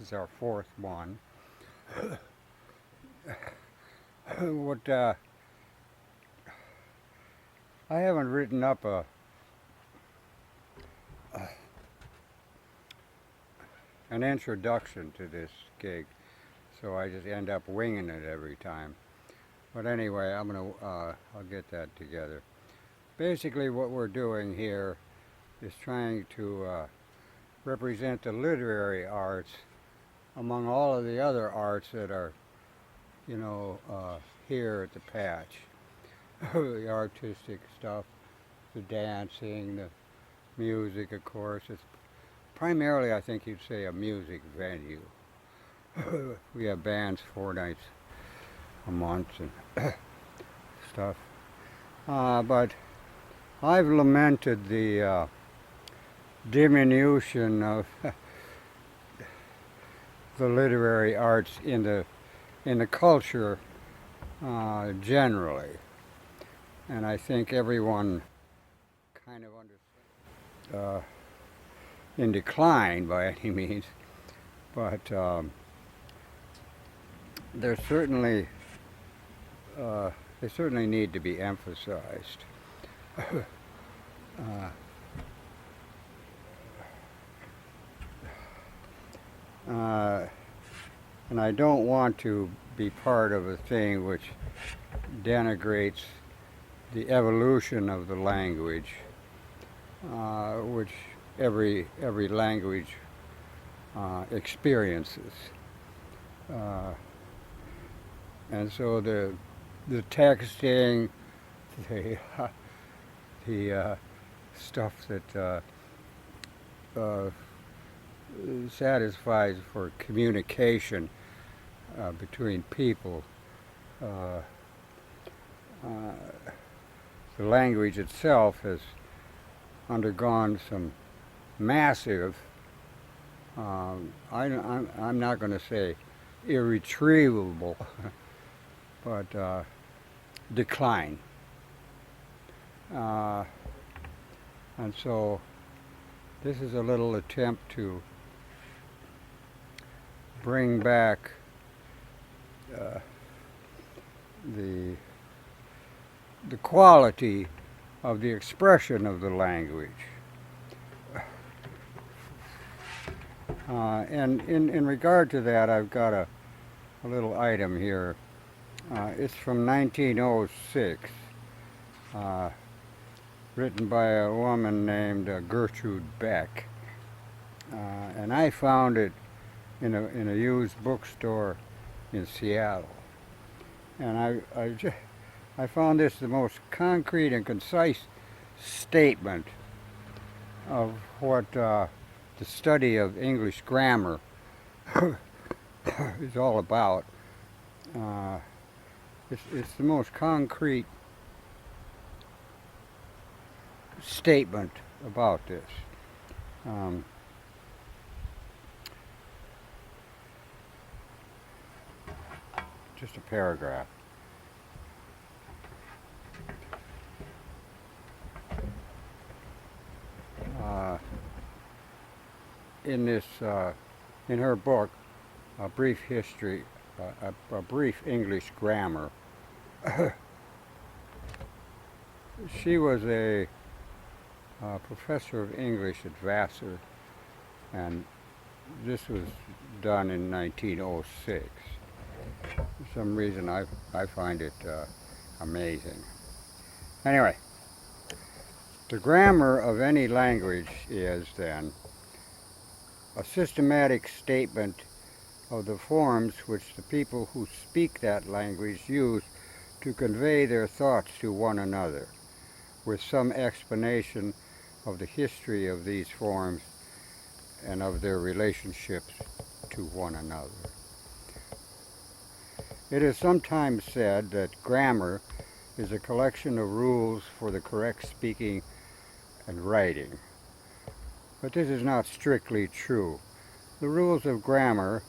is our fourth one. What I haven't written up an introduction to this gig, so I just end up winging it every time. But anyway, I'll get that together. Basically, what we're doing here is trying to represent the literary arts among all of the other arts that are, here at the Patch. The artistic stuff, the dancing, the music, of course. It's primarily, I think you'd say, a music venue. We have bands 4 nights a month and stuff. But I've lamented the diminution of the literary arts in the culture generally, and I think everyone kind of understands in decline by any means, but they certainly need to be emphasized. And I don't want to be part of a thing which denigrates the evolution of the language, which every language experiences. And so the texting, the stuff that satisfies for communication between people. The language itself has undergone some massive, I'm not going to say irretrievable, but decline. And so this is a little attempt to bring back the quality of the expression of the language. And in regard to that, I've got a little item here. It's from 1906, written by a woman named Gertrude Beck. And I found it in a used bookstore in Seattle. And I found this the most concrete and concise statement of what the study of English grammar is all about. It's the most concrete statement about this. Just a paragraph. In her book, A Brief History, a Brief English Grammar, she was a professor of English at Vassar, and this was done in 1906. For some reason I find it amazing. Anyway, the grammar of any language is then a systematic statement of the forms which the people who speak that language use to convey their thoughts to one another, with some explanation of the history of these forms and of their relationships to one another. It is sometimes said that grammar is a collection of rules for the correct speaking and writing. But this is not strictly true. The rules of grammar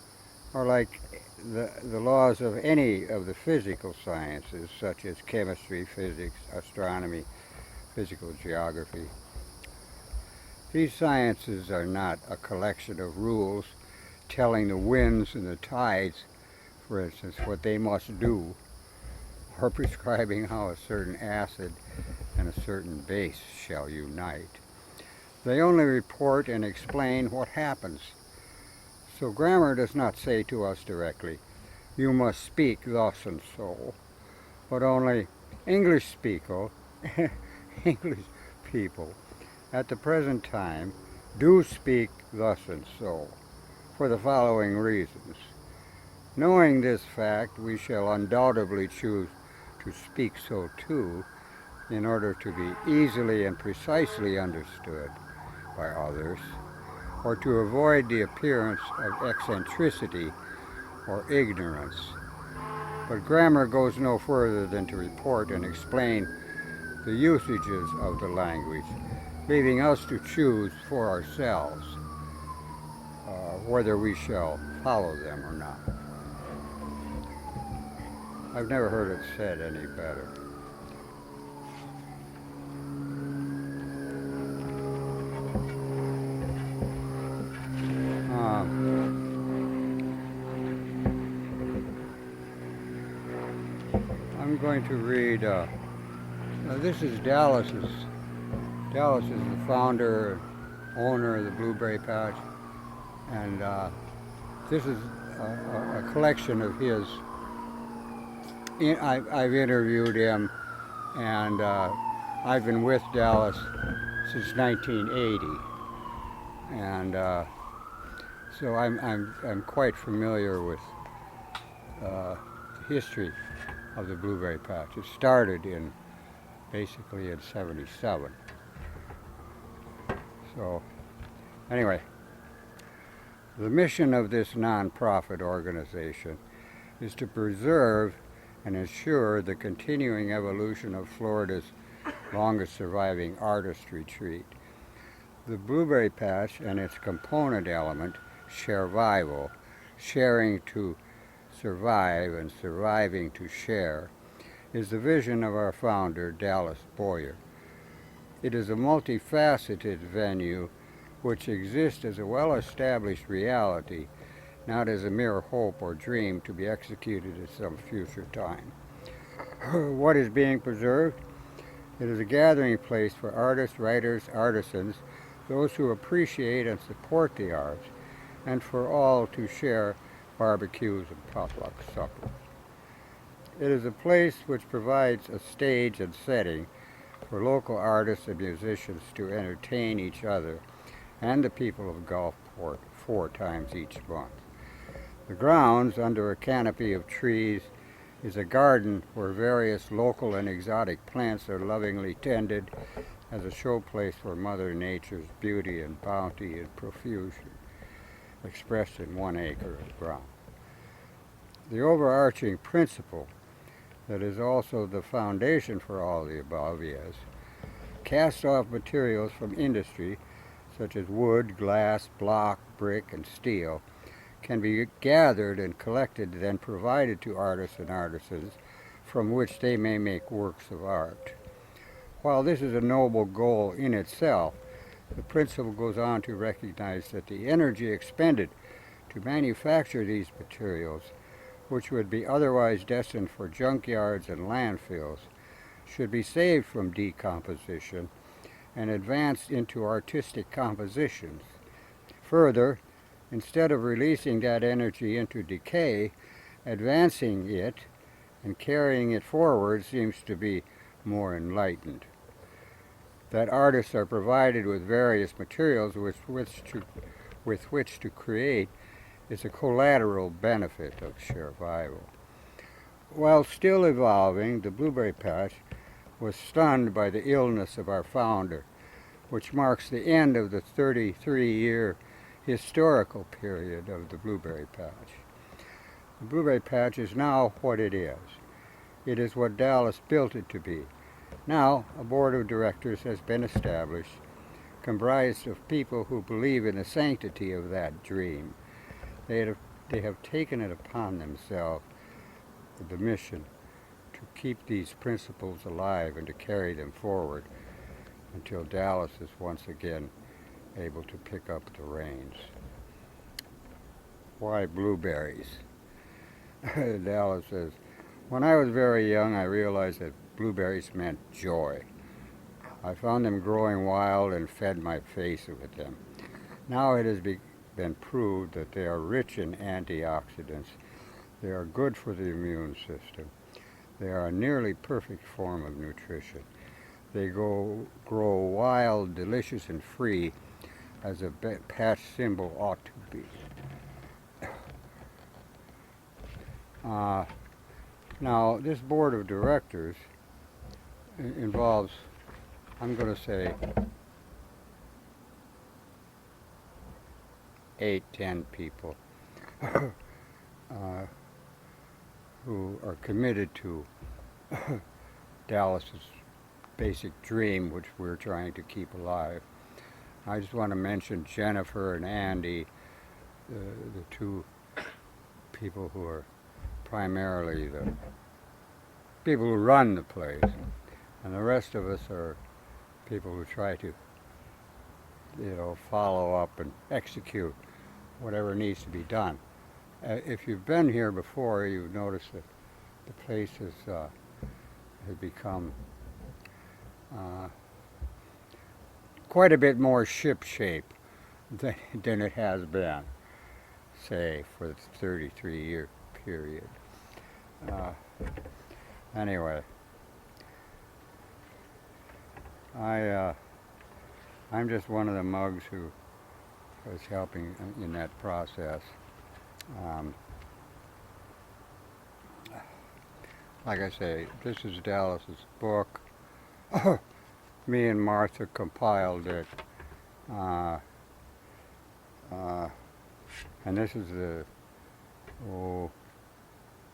are like the laws of any of the physical sciences, such as chemistry, physics, astronomy, physical geography. These sciences are not a collection of rules telling the winds and the tides, for instance, what they must do, or prescribing how a certain acid and a certain base shall unite. They only report and explain what happens. So grammar does not say to us directly, you must speak thus and so, but only English people at the present time do speak thus and so, for the following reasons. Knowing this fact, we shall undoubtedly choose to speak so too, in order to be easily and precisely understood by others, or to avoid the appearance of eccentricity or ignorance. But grammar goes no further than to report and explain the usages of the language, leaving us to choose for ourselves whether we shall follow them or not. I've never heard it said any better. I'm going to read, this is Dallas is the founder, owner of the Blueberry Patch, and this is a collection of his. I've interviewed him, and I've been with Dallas since 1980, and so I'm quite familiar with the history of the Blueberry Patch. It started basically in '77. So anyway, the mission of this nonprofit organization is to preserve and ensure the continuing evolution of Florida's longest surviving artist retreat. The Blueberry Patch and its component element, sharevival, sharing to survive and surviving to share, is the vision of our founder, Dallas Boyer. It is a multifaceted venue which exists as a well-established reality, not as a mere hope or dream to be executed at some future time. What is being preserved? It is a gathering place for artists, writers, artisans, those who appreciate and support the arts, and for all to share barbecues and potluck suppers. It is a place which provides a stage and setting for local artists and musicians to entertain each other and the people of Gulfport 4 times each month. The grounds, under a canopy of trees, is a garden where various local and exotic plants are lovingly tended as a showplace for Mother Nature's beauty and bounty and profusion, expressed in 1 acre of ground. The overarching principle that is also the foundation for all the above is cast-off materials from industry, such as wood, glass, block, brick, and steel, can be gathered and collected, then provided to artists and artisans, from which they may make works of art. While this is a noble goal in itself, the principle goes on to recognize that the energy expended to manufacture these materials, which would be otherwise destined for junkyards and landfills, should be saved from decomposition and advanced into artistic compositions. Further, instead of releasing that energy into decay, advancing it and carrying it forward seems to be more enlightened. That artists are provided with various materials with which to create is a collateral benefit of sharevival. While still evolving, the Blueberry Patch was stunned by the illness of our founder, which marks the end of the 33-year historical period of the Blueberry Patch. The Blueberry Patch is now what it is. It is what Dallas built it to be. Now, a board of directors has been established, comprised of people who believe in the sanctity of that dream. They have taken it upon themselves, the mission, to keep these principles alive and to carry them forward until Dallas is once again able to pick up the reins. Why blueberries? Dallas says, when I was very young, I realized that blueberries meant joy. I found them growing wild and fed my face with them. Now it has been proved that they are rich in antioxidants. They are good for the immune system. They are a nearly perfect form of nutrition. They grow wild, delicious, and free, as a past symbol ought to be. Now, this board of directors involves, I'm going to say, 8-10 people who are committed to Dallas's basic dream, which we're trying to keep alive. I just want to mention Jennifer and Andy, the two people who are primarily the people who run the place, and the rest of us are people who try to, follow up and execute whatever needs to be done. If you've been here before, you've noticed that the place has become quite a bit more ship-shape than it has been, say, for the 33-year period. Anyway, I'm just one of the mugs who was helping in that process. Like I say, this is Dallas's book. Me and Martha compiled it. And this is the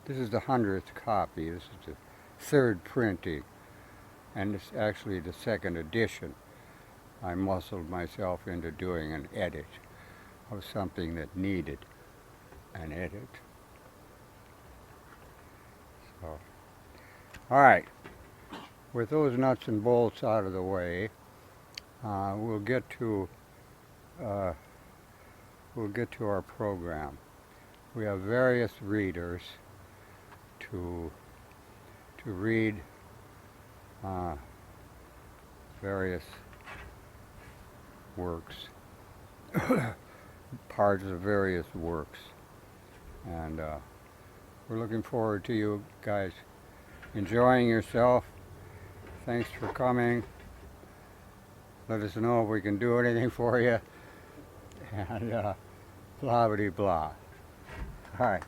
100th copy. This is the third printing, and it's actually the second edition. I muscled myself into doing an edit of something that needed an edit. So, all right. With those nuts and bolts out of the way, we'll get to our program. We have various readers to read various works, parts of various works, and we're looking forward to you guys enjoying yourself. Thanks for coming. Let us know if we can do anything for you, and blah blah blah. All right.